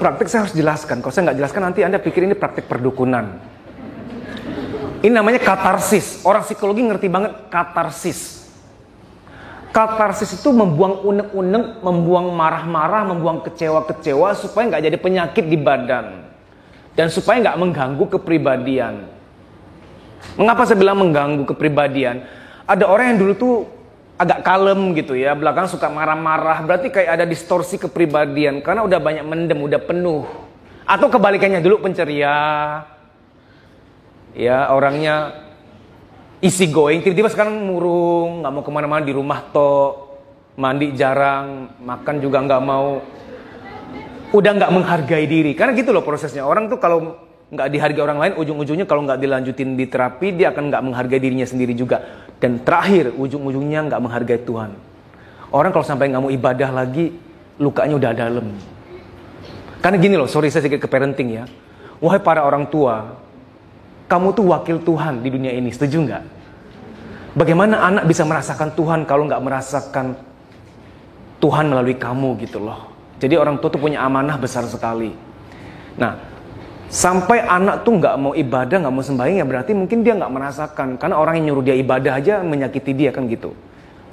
praktik saya harus jelaskan. Kalau saya nggak jelaskan nanti Anda pikir ini praktik perdukunan. Ini namanya katarsis. Orang psikologi ngerti banget katarsis. Katarsis itu membuang unek-unek, membuang marah-marah, membuang kecewa-kecewa supaya nggak jadi penyakit di badan. Dan supaya nggak mengganggu kepribadian. Mengapa saya bilang mengganggu kepribadian? Ada orang yang dulu tuh agak kalem gitu ya, belakang suka marah-marah, berarti kayak ada distorsi kepribadian. Karena udah banyak mendem, udah penuh. Atau kebalikannya, dulu penceria. Ya, orangnya easy going, tiba-tiba sekarang murung, nggak mau kemana-mana, di rumah toh, mandi jarang, makan juga nggak mau, udah nggak menghargai diri. Karena gitu loh prosesnya. Orang tuh kalau nggak dihargai orang lain, ujung-ujungnya kalau nggak dilanjutin di terapi, dia akan nggak menghargai dirinya sendiri juga. Dan terakhir, ujung-ujungnya nggak menghargai Tuhan. Orang kalau sampai nggak mau ibadah lagi, lukanya udah dalam. Karena gini loh, sorry saya sedikit ke parenting ya. Wahai para orang tua, kamu tuh wakil Tuhan di dunia ini, setuju nggak? Bagaimana anak bisa merasakan Tuhan kalau nggak merasakan Tuhan melalui kamu gitu loh. Jadi orang tua tuh punya amanah besar sekali. Nah, sampai anak tuh nggak mau ibadah, nggak mau sembahyang, ya berarti mungkin dia nggak merasakan. Karena orang yang nyuruh dia ibadah aja menyakiti dia kan gitu.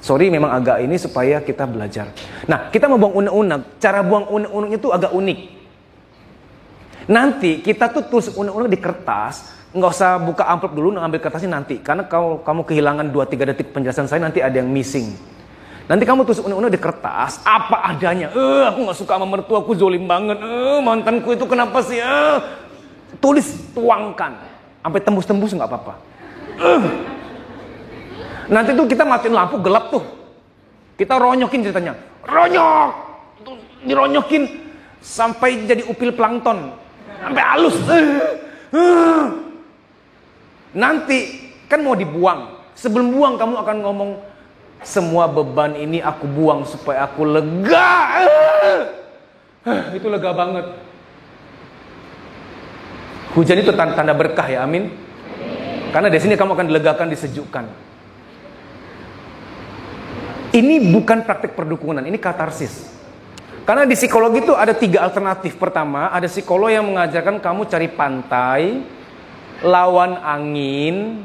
Sorry memang agak ini supaya kita belajar. Nah, kita mau buang unek-unek. Cara buang unek-uneknya tuh agak unik. Nanti kita tuh tulis unek-unek di kertas. Nggak usah buka amplop dulu, ngambil kertasnya nanti. Karena kalau kamu kehilangan 2-3 detik penjelasan saya, nanti ada yang missing. Nanti kamu tulis unek-unek di kertas, apa adanya. Aku nggak suka sama mertuaku, zolim banget. Mantanku itu kenapa sih? Tulis, tuangkan. Sampai tembus-tembus nggak apa-apa. Nanti tuh kita matiin lampu, gelap tuh. Kita ronyokin ceritanya. Ronyok! Tuh, dironyokin sampai jadi upil plankton. Sampai halus. Nanti kan mau dibuang. Sebelum buang kamu akan ngomong, semua beban ini aku buang supaya aku lega. Itu lega banget. Hujan itu tanda berkah ya, amin. Karena di sini kamu akan dilegakan, disejukkan. Ini bukan praktik perdukunan, ini katarsis. Karena di psikologi itu ada 3 alternatif. Pertama, ada psikolog yang mengajarkan kamu cari pantai, lawan angin,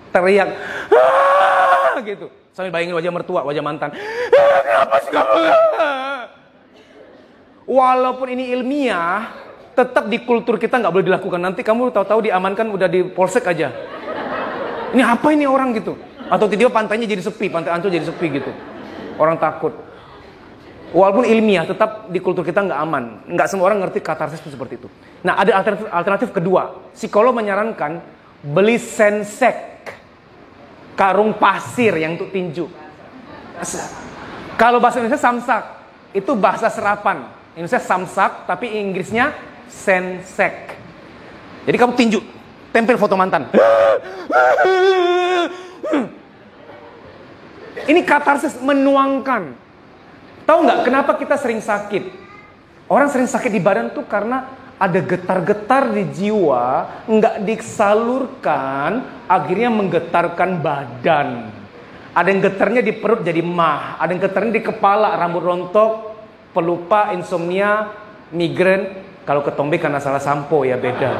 teriak gitu, sambil bayangin wajah mertua, wajah mantan. Kenapa sih kamu? Walaupun ini ilmiah, tetap di kultur kita nggak boleh dilakukan. Nanti kamu tahu-tahu diamankan udah di polsek aja. Ini apa ini orang gitu? Atau tiba-tiba pantainya jadi sepi, pantai Ancol jadi sepi gitu. Orang takut. Walaupun ilmiah, tetap di kultur kita nggak aman. Nggak semua orang ngerti katarsis itu seperti itu. Nah, ada alternatif kedua. Psikolog menyarankan beli sensek, karung pasir yang untuk tinju. Kalau bahasa Indonesia samsak, itu bahasa serapan. Indonesia samsak, tapi Inggrisnya sensek. Jadi kamu tinju, tempel foto mantan. Ini katarsis, menuangkan. Tahu nggak kenapa kita sering sakit? Orang sering sakit di badan tuh karena ada getar-getar di jiwa, nggak disalurkan, akhirnya menggetarkan badan. Ada yang getarnya di perut jadi mah, ada yang getarnya di kepala, rambut rontok, pelupa, insomnia, migrain. Kalau ketombe karena salah sampo ya beda.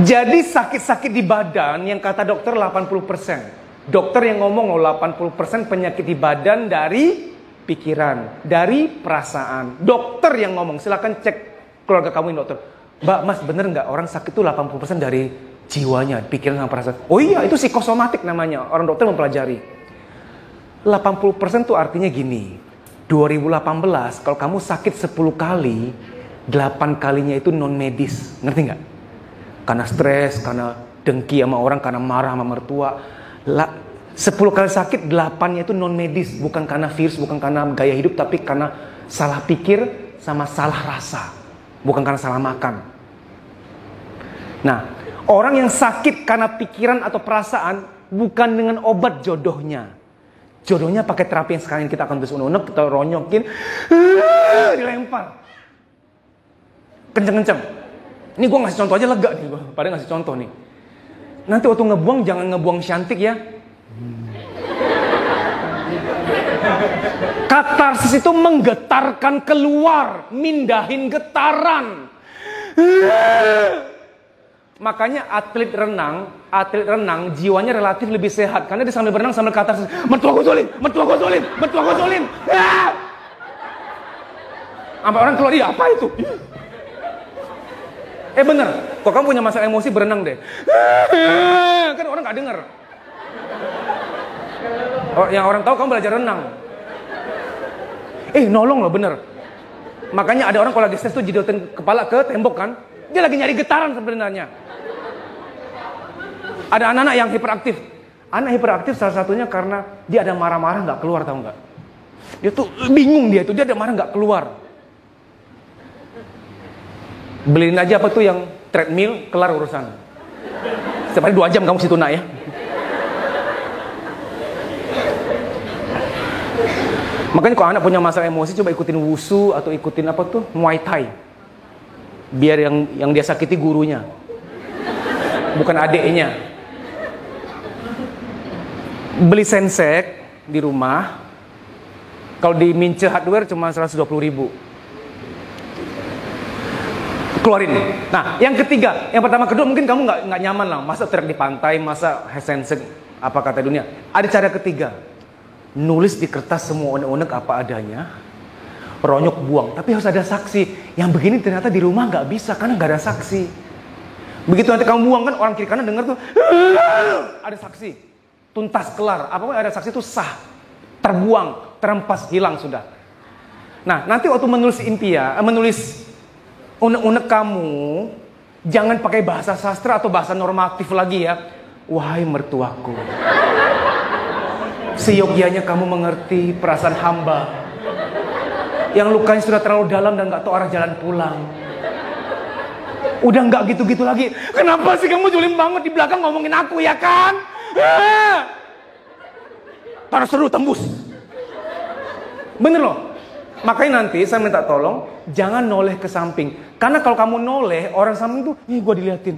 Jadi sakit-sakit di badan yang kata dokter 80%. Dokter yang ngomong 80% penyakit di badan dari pikiran, dari perasaan. Dokter yang ngomong, silakan cek keluarga kamu ini dokter. Mbak, Mas, bener nggak orang sakit itu 80% dari jiwanya, pikiran sama perasaan? Oh iya, itu psikosomatik namanya. Orang dokter mempelajari. 80% tuh artinya gini. 2018 kalau kamu sakit 10 kali, 8 kalinya itu non medis. Ngerti nggak? Karena stres, karena dengki sama orang, karena marah sama mertua. 10 kali sakit, 8-nya itu non medis. Bukan karena virus, bukan karena gaya hidup, tapi karena salah pikir sama salah rasa. Bukan karena salah makan. Nah, orang yang sakit karena pikiran atau perasaan, bukan dengan obat jodohnya. Jodohnya pakai terapi yang sekarang kita akan unek-unek, kita ronyokin, dilempar. Kenceng-kenceng. Ini gue ngasih contoh aja lega nih, padahal ngasih contoh nih. Nanti waktu ngebuang jangan ngebuang cantik ya. Katarsis itu menggetarkan keluar, mindahin getaran. Makanya atlet renang jiwanya relatif lebih sehat karena dia sambil berenang sambil katarsis. Mertua gue zolim. Sampai orang keluar, apa itu? Bener, kok kamu punya masalah emosi berenang deh. Kan orang gak denger. Yang orang tahu kamu belajar renang. Nolong loh, bener. Makanya ada orang kalau lagi stres tuh jidotin kepala ke tembok kan. Dia lagi nyari getaran sebenarnya. Ada anak-anak yang hiperaktif. Anak hiperaktif salah satunya karena dia ada marah-marah gak keluar, tahu gak? Dia tuh bingung, dia ada marah gak keluar. Beliin aja apa tuh yang treadmill, kelar urusan. Setiap hari 2 jam kamu situ nak ya. Makanya kalau anak punya masalah emosi, coba ikutin wushu atau ikutin apa tuh Muay Thai. Biar yang dia sakiti gurunya, bukan adiknya. Beli sensek di rumah, kalau di Mince Hardware cuma 120.000. Keluarin. Nah, yang ketiga, yang pertama kedua mungkin kamu nggak nyaman lah, masa teriak di pantai, masa sensek apa kata dunia. Ada cara ketiga, nulis di kertas semua unek-unek apa adanya, ronyok buang, tapi harus ada saksi. Yang begini ternyata di rumah nggak bisa karena nggak ada saksi. Begitu nanti kamu buang kan orang kiri kanan dengar tuh, ada saksi, tuntas kelar. Apapun ada saksi itu sah, terbuang, terempas, hilang sudah. Nah, nanti waktu menulis menulis unek-unek kamu, jangan pakai bahasa sastra atau bahasa normatif lagi ya. Wahai mertuaku, seyogyanya kamu mengerti perasaan hamba yang lukanya sudah terlalu dalam dan gak tahu arah jalan pulang. Udah gak gitu-gitu lagi. Kenapa sih kamu jolim banget di belakang ngomongin aku ya kan? Tanah seru tembus. Bener loh. Makanya nanti saya minta tolong jangan noleh ke samping. Karena kalau kamu noleh, orang samping tuh, gue diliatin.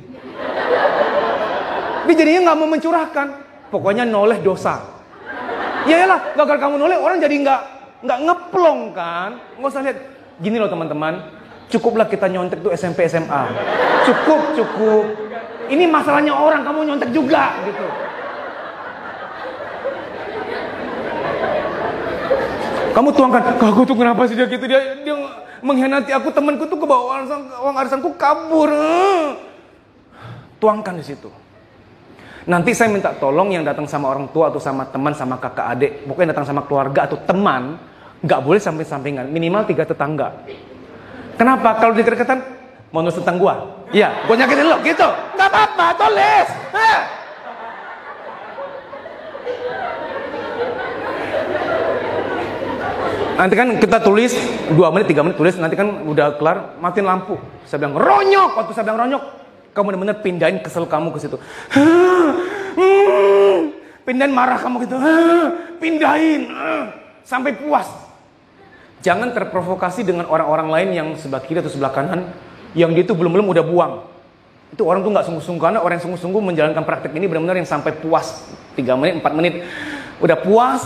Dia jadinya gak mau mencurahkan. Pokoknya noleh dosa. Yaelah, gagal kamu noleh, orang jadi nggak ngeplong kan. Nggak usah lihat. Gini loh teman-teman, cukuplah kita nyontek tuh SMP SMA. Cukup. Ini masalahnya orang, kamu nyontek juga gitu. Kamu tuangkan, aku tuh kenapa sih dia gitu, dia mengkhianati aku, temanku tuh kebawa uang arisanku kabur. Tuangkan di situ. Nanti saya minta tolong yang datang sama orang tua atau sama teman, sama kakak adik, pokoknya datang sama keluarga atau teman, nggak boleh samping-sampingan, minimal 3 tetangga. Kenapa? Kalau deket-deketan, mau nulis tentang gua? Iya, gua nyakitin lo, gitu. Nggak apa-apa, tulis. Nanti kan kita tulis 2 menit, 3 menit tulis, nanti kan udah kelar, matiin lampu. Saya bilang ronyok, waktu saya bilang ronyok, kamu benar-benar pindahin kesel kamu ke situ. Pindahin marah kamu gitu. Pindahin sampai puas. Jangan terprovokasi dengan orang-orang lain yang sebelah kiri atau sebelah kanan yang dia itu belum udah buang. Itu orang tuh nggak sungguh-sungguh, karena orang yang sungguh-sungguh menjalankan praktek ini benar-benar yang sampai puas. 3 menit, 4 menit udah puas.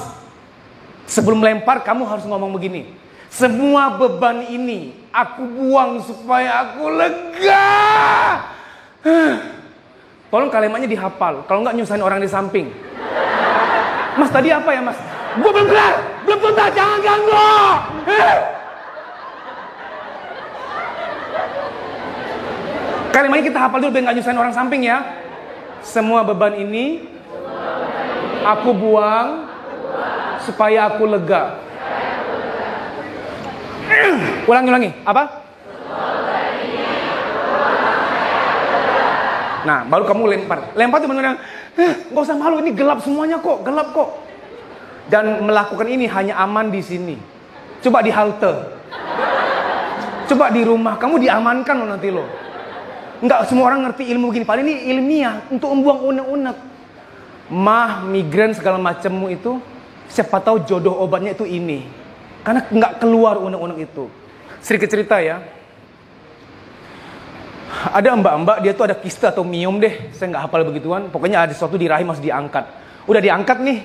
Sebelum lempar kamu harus ngomong begini. Semua beban ini aku buang supaya aku lega. Tolong kalimatnya dihafal. Kalau nggak nyusahin orang di samping. Mas tadi apa ya mas? Gue belum kelar, belum tuntas, jangan ganggu. Kalimatnya kita hafal dulu biar nggak nyusahin orang samping ya. Semua beban ini aku buang supaya aku lega. Ulangi. Apa? Nah, baru kamu lempar. Lempar tuh benar-benar, nggak usah malu, ini gelap semuanya kok, gelap kok. Dan melakukan ini hanya aman di sini. Coba di halte. Coba di rumah, kamu diamankan loh nanti lo. Nggak semua orang ngerti ilmu gini. Paling ini ilmiah untuk membuang unek-unek. Migrain segala macammu itu, siapa tahu jodoh obatnya itu ini. Karena nggak keluar unek-unek itu. Sedikit cerita ya. Ada mbak-mbak, dia tuh ada kista atau miom deh. Saya nggak hafal begituan. Pokoknya ada sesuatu di rahim harus diangkat. Udah diangkat nih.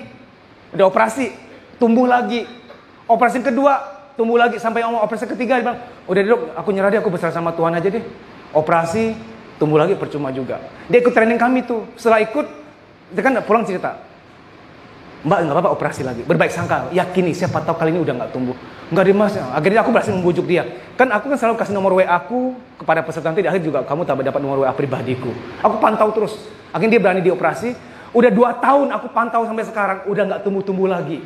Udah operasi. Tumbuh lagi. Operasi kedua tumbuh lagi, sampai operasi ketiga dia bilang, udah dok, aku nyerah deh, aku berserah sama Tuhan aja deh. Operasi tumbuh lagi percuma juga. Dia ikut training kami tuh. Setelah ikut, dia kan pulang cerita, Mbak nggak apa-apa operasi lagi. Berbaik sangka, yakini siapa tahu kali ini udah nggak tumbuh. Nggak deh mas. Akhirnya aku berhasil membujuk dia. Kan aku kan selalu kasih nomor WA aku kepada peserta, nanti di akhir juga kamu dapat nomor WA pribadiku. Aku pantau terus. Akhirnya dia berani dioperasi. Udah 2 tahun aku pantau sampai sekarang, udah nggak tumbuh-tumbuh lagi.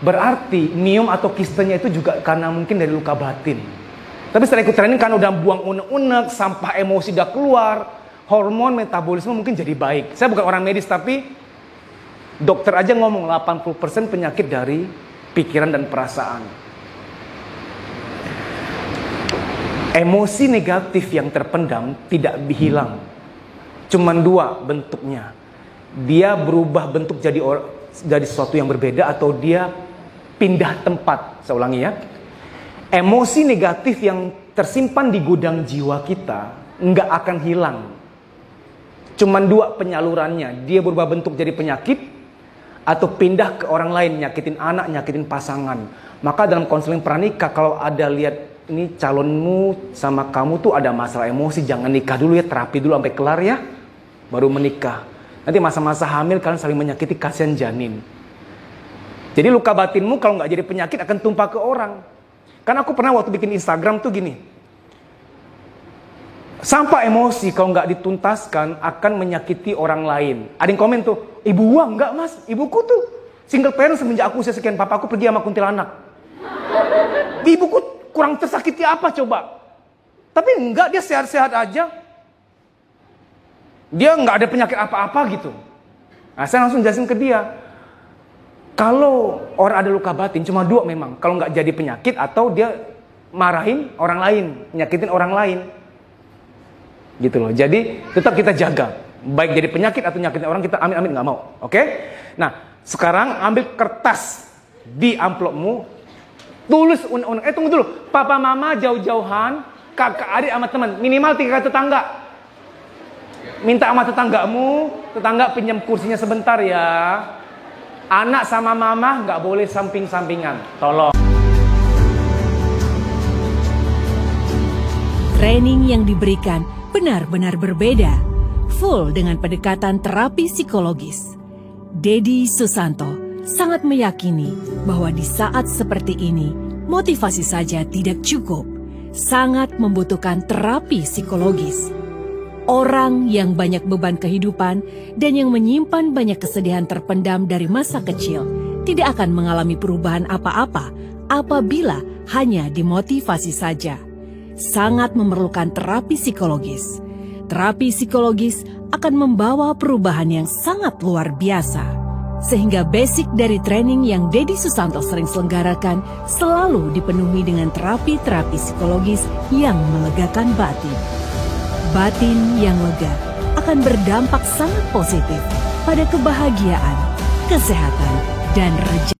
Berarti miom atau kistenya itu juga karena mungkin dari luka batin. Tapi setelah ikut training kan udah buang unek-unek, sampah emosi udah keluar, hormon metabolisme mungkin jadi baik. Saya bukan orang medis tapi dokter aja ngomong 80% penyakit dari pikiran dan perasaan. Emosi negatif yang terpendam tidak hilang. Cuman 2 bentuknya. Dia berubah bentuk jadi sesuatu yang berbeda atau dia pindah tempat. Saya ulangi ya. Emosi negatif yang tersimpan di gudang jiwa kita nggak akan hilang. Cuman 2 penyalurannya. Dia berubah bentuk jadi penyakit atau pindah ke orang lain, nyakitin anak, nyakitin pasangan. Maka dalam konseling pranikah kalau ada lihat ini calonmu sama kamu tuh ada masalah emosi, jangan nikah dulu ya, terapi dulu sampai kelar ya, baru menikah. Nanti masa-masa hamil kalian saling menyakiti, kasihan janin. Jadi luka batinmu kalau nggak jadi penyakit akan tumpah ke orang. Karena aku pernah waktu bikin Instagram tuh gini, sampah emosi kalau nggak dituntaskan akan menyakiti orang lain. Ada yang komen tuh, ibu gua enggak mas, ibuku tuh single parent semenjak aku usia sekian, papaku pergi sama kuntilanak. Ibuku kurang tersakiti apa coba? Tapi enggak, dia sehat-sehat aja. Dia nggak ada penyakit apa-apa gitu. Nah, saya langsung jelasin ke dia, kalau orang ada luka batin cuma 2 memang, kalau nggak jadi penyakit atau dia marahin orang lain, nyakitin orang lain. Gitu loh. Jadi tetap kita jaga. Baik jadi penyakit atau nyakitin orang, kita amin-amin nggak mau. Oke? Nah, sekarang ambil kertas di amplopmu, tulis undang-undang. Tunggu dulu. Papa mama jauh-jauhan, kakak adik sama teman, minimal 3 tetangga. Minta sama tetanggamu, tetangga pinjam kursinya sebentar ya. Anak sama mama nggak boleh samping-sampingan. Tolong. Training yang diberikan benar-benar berbeda, full dengan pendekatan terapi psikologis. Dedi Susanto sangat meyakini bahwa di saat seperti ini, motivasi saja tidak cukup, sangat membutuhkan terapi psikologis. Orang yang banyak beban kehidupan dan yang menyimpan banyak kesedihan terpendam dari masa kecil tidak akan mengalami perubahan apa-apa apabila hanya dimotivasi saja. Sangat memerlukan terapi psikologis. Terapi psikologis akan membawa perubahan yang sangat luar biasa. Sehingga basic dari training yang Dedi Susanto sering selenggarakan selalu dipenuhi dengan terapi-terapi psikologis yang melegakan batin. Batin yang lega akan berdampak sangat positif pada kebahagiaan, kesehatan, dan rezeki.